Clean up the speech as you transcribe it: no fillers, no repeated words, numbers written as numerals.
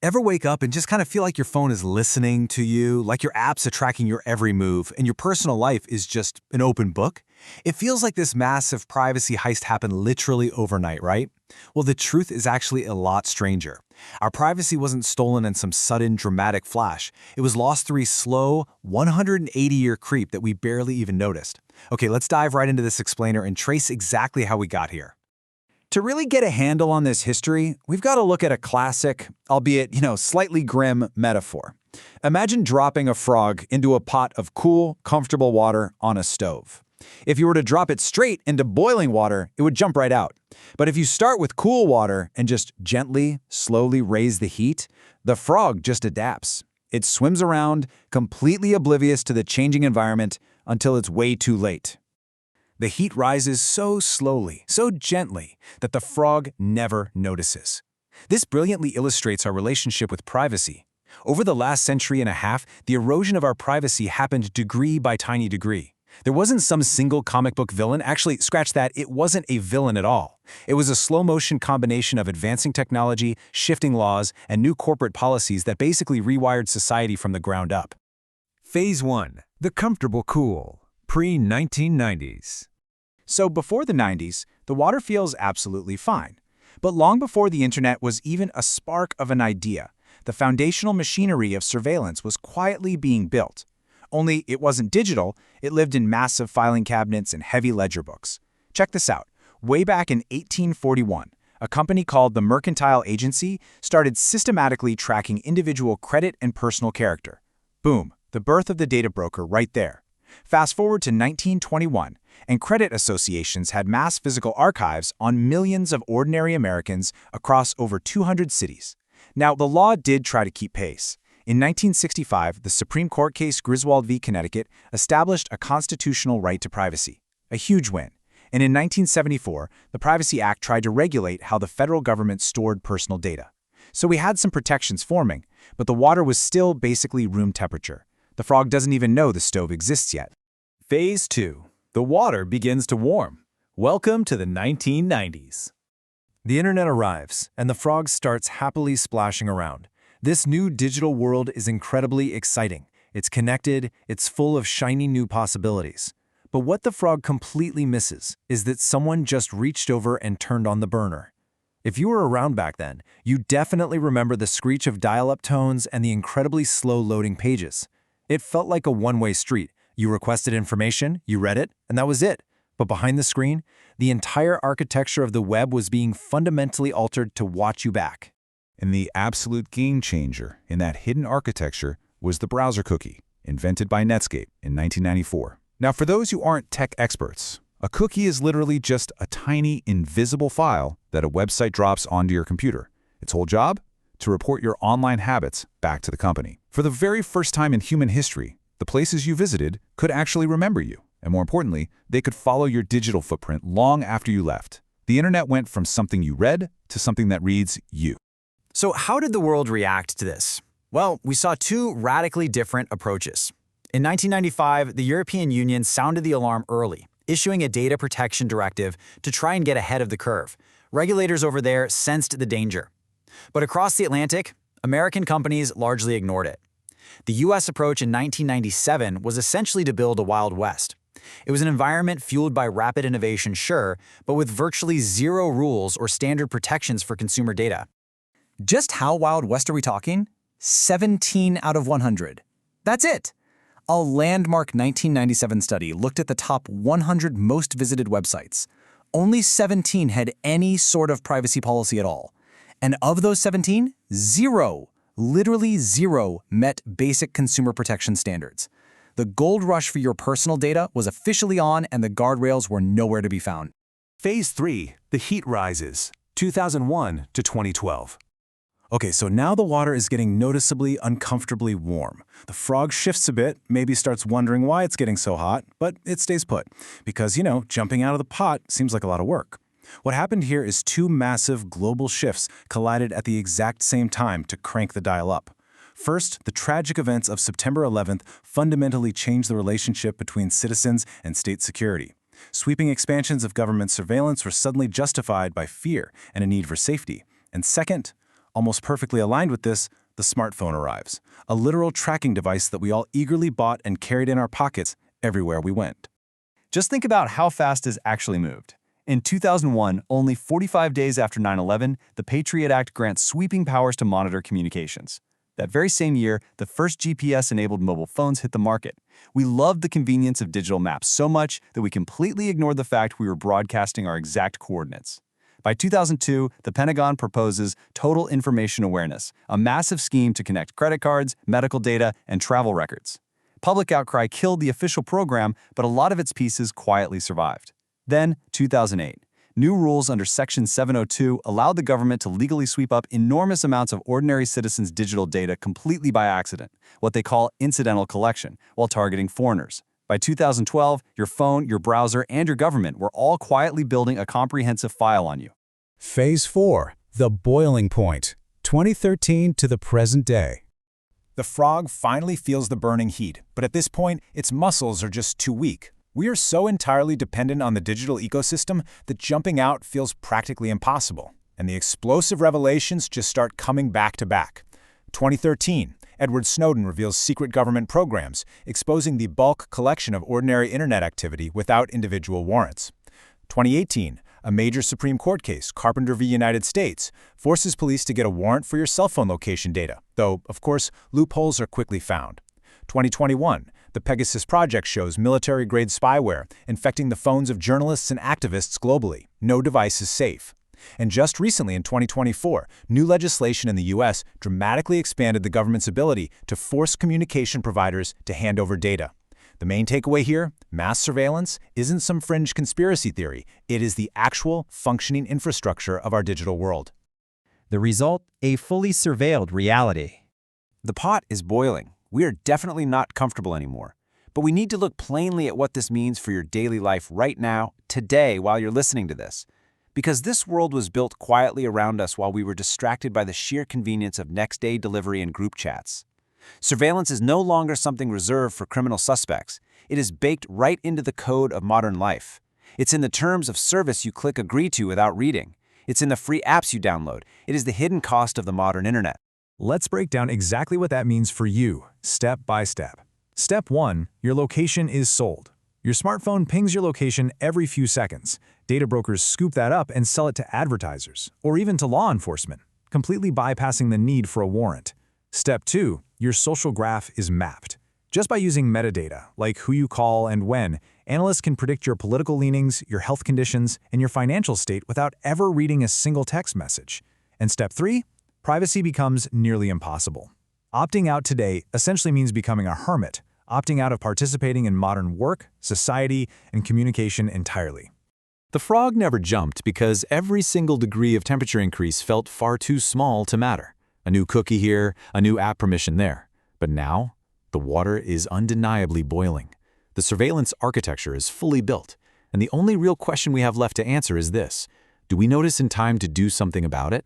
Ever wake up and just kind of feel like your phone is listening to you, like your apps are tracking your every move, and your personal life is just an open book? It feels like this massive privacy heist happened literally overnight, right? Well, the truth is actually a lot stranger. Our privacy wasn't stolen in some sudden, dramatic flash. It was lost through a slow, 180-year creep that we barely even noticed. Okay, let's dive right into this explainer and trace exactly how we got here. To really get a handle on this history, we've got to look at a classic, albeit, slightly grim metaphor. Imagine dropping a frog into a pot of cool, comfortable water on a stove. If you were to drop it straight into boiling water, it would jump right out. But if you start with cool water and just gently, slowly raise the heat, the frog just adapts. It swims around, completely oblivious to the changing environment until it's way too late. The heat rises so slowly, so gently, that the frog never notices. This brilliantly illustrates our relationship with privacy. Over the last century and a half, the erosion of our privacy happened degree by tiny degree. There wasn't some single comic book villain. Actually, scratch that, it wasn't a villain at all. It was a slow-motion combination of advancing technology, shifting laws, and new corporate policies that basically rewired society from the ground up. Phase 1. The comfortable cool. Pre-1990s. So before the 90s, the water feels absolutely fine. But long before the internet was even a spark of an idea, the foundational machinery of surveillance was quietly being built. Only it wasn't digital, it lived in massive filing cabinets and heavy ledger books. Check this out. Way back in 1841, a company called the Mercantile Agency started systematically tracking individual credit and personal character. Boom, the birth of the data broker right there. Fast forward to 1921, and credit associations had mass physical archives on millions of ordinary Americans across over 200 cities. Now, the law did try to keep pace. In 1965, the Supreme Court case Griswold v. Connecticut established a constitutional right to privacy, a huge win. And in 1974, the Privacy Act tried to regulate how the federal government stored personal data. So we had some protections forming, but the water was still basically room temperature. The frog doesn't even know the stove exists yet. Phase 2. The water begins to warm. Welcome to the 1990s. The internet arrives, and the frog starts happily splashing around. This new digital world is incredibly exciting. It's connected, it's full of shiny new possibilities. But what the frog completely misses is that someone just reached over and turned on the burner. If you were around back then, you definitely remember the screech of dial-up tones and the incredibly slow loading pages. It felt like a one-way street. You requested information, you read it, and that was it. But behind the screen, the entire architecture of the web was being fundamentally altered to watch you back. And the absolute game changer in that hidden architecture was the browser cookie, invented by Netscape in 1994. Now, for those who aren't tech experts, a cookie is literally just a tiny, invisible file that a website drops onto your computer. Its whole job? To report your online habits back to the company. For the very first time in human history, the places you visited could actually remember you. And more importantly, they could follow your digital footprint long after you left. The internet went from something you read to something that reads you. So how did the world react to this? Well, we saw two radically different approaches. In 1995, the European Union sounded the alarm early, issuing a data protection directive to try and get ahead of the curve. Regulators over there sensed the danger. But across the Atlantic, American companies largely ignored it. The U.S. approach in 1997 was essentially to build a Wild West. It was an environment fueled by rapid innovation, sure, but with virtually zero rules or standard protections for consumer data. Just how Wild West are we talking? 17 out of 100. That's it! A landmark 1997 study looked at the top 100 most visited websites. Only 17 had any sort of privacy policy at all. And of those 17, zero, literally zero, met basic consumer protection standards. The gold rush for your personal data was officially on and the guardrails were nowhere to be found. Phase 3. The heat rises. 2001 to 2012. Okay, so now the water is getting noticeably uncomfortably warm. The frog shifts a bit, maybe starts wondering why it's getting so hot, but it stays put. Because, jumping out of the pot seems like a lot of work. What happened here is two massive global shifts collided at the exact same time to crank the dial up. First, the tragic events of September 11th fundamentally changed the relationship between citizens and state security. Sweeping expansions of government surveillance were suddenly justified by fear and a need for safety. And second, Almost perfectly aligned with this, the smartphone arrives, a literal tracking device that we all eagerly bought and carried in our pockets everywhere we went. Just think about how fast it's actually moved. In 2001, only 45 days after 9/11, the Patriot Act grants sweeping powers to monitor communications. That very same year, the first GPS-enabled mobile phones hit the market. We loved the convenience of digital maps so much that we completely ignored the fact we were broadcasting our exact coordinates. By 2002, the Pentagon proposes Total Information Awareness, a massive scheme to connect credit cards, medical data, and travel records. Public outcry killed the official program, but a lot of its pieces quietly survived. Then, 2008. New rules under Section 702 allowed the government to legally sweep up enormous amounts of ordinary citizens' digital data completely by accident, what they call incidental collection, while targeting foreigners. By 2012, your phone, your browser, and your government were all quietly building a comprehensive file on you. Phase 4, the boiling point, 2013 to the present day. The frog finally feels the burning heat, but at this point, its muscles are just too weak. We are so entirely dependent on the digital ecosystem that jumping out feels practically impossible, and the explosive revelations just start coming back to back. 2013, Edward Snowden reveals secret government programs, exposing the bulk collection of ordinary internet activity without individual warrants. 2018, a major Supreme Court case, Carpenter v. United States, forces police to get a warrant for your cell phone location data, though, of course, loopholes are quickly found. 2021, the Pegasus Project shows military-grade spyware infecting the phones of journalists and activists globally. No device is safe. And just recently, in 2024, new legislation in the U.S. dramatically expanded the government's ability to force communication providers to hand over data. The main takeaway here, mass surveillance isn't some fringe conspiracy theory. It is the actual functioning infrastructure of our digital world. The result, a fully surveilled reality. The pot is boiling. We are definitely not comfortable anymore. But we need to look plainly at what this means for your daily life right now, today, while you're listening to this. Because this world was built quietly around us while we were distracted by the sheer convenience of next-day delivery and group chats. Surveillance is no longer something reserved for criminal suspects. It is baked right into the code of modern life. It's in the terms of service you click agree to without reading. It's in the free apps you download. It is the hidden cost of the modern internet. Let's break down exactly what that means for you, step by step. Step 1, your location is sold. Your smartphone pings your location every few seconds. Data brokers scoop that up and sell it to advertisers, or even to law enforcement, completely bypassing the need for a warrant. Step 2, your social graph is mapped. Just by using metadata, like who you call and when, analysts can predict your political leanings, your health conditions, and your financial state without ever reading a single text message. And step 3, privacy becomes nearly impossible. Opting out today essentially means becoming a hermit, opting out of participating in modern work, society, and communication entirely. The frog never jumped because every single degree of temperature increase felt far too small to matter. A new cookie here, a new app permission there. But now, the water is undeniably boiling. The surveillance architecture is fully built, and the only real question we have left to answer is this: do we notice in time to do something about it?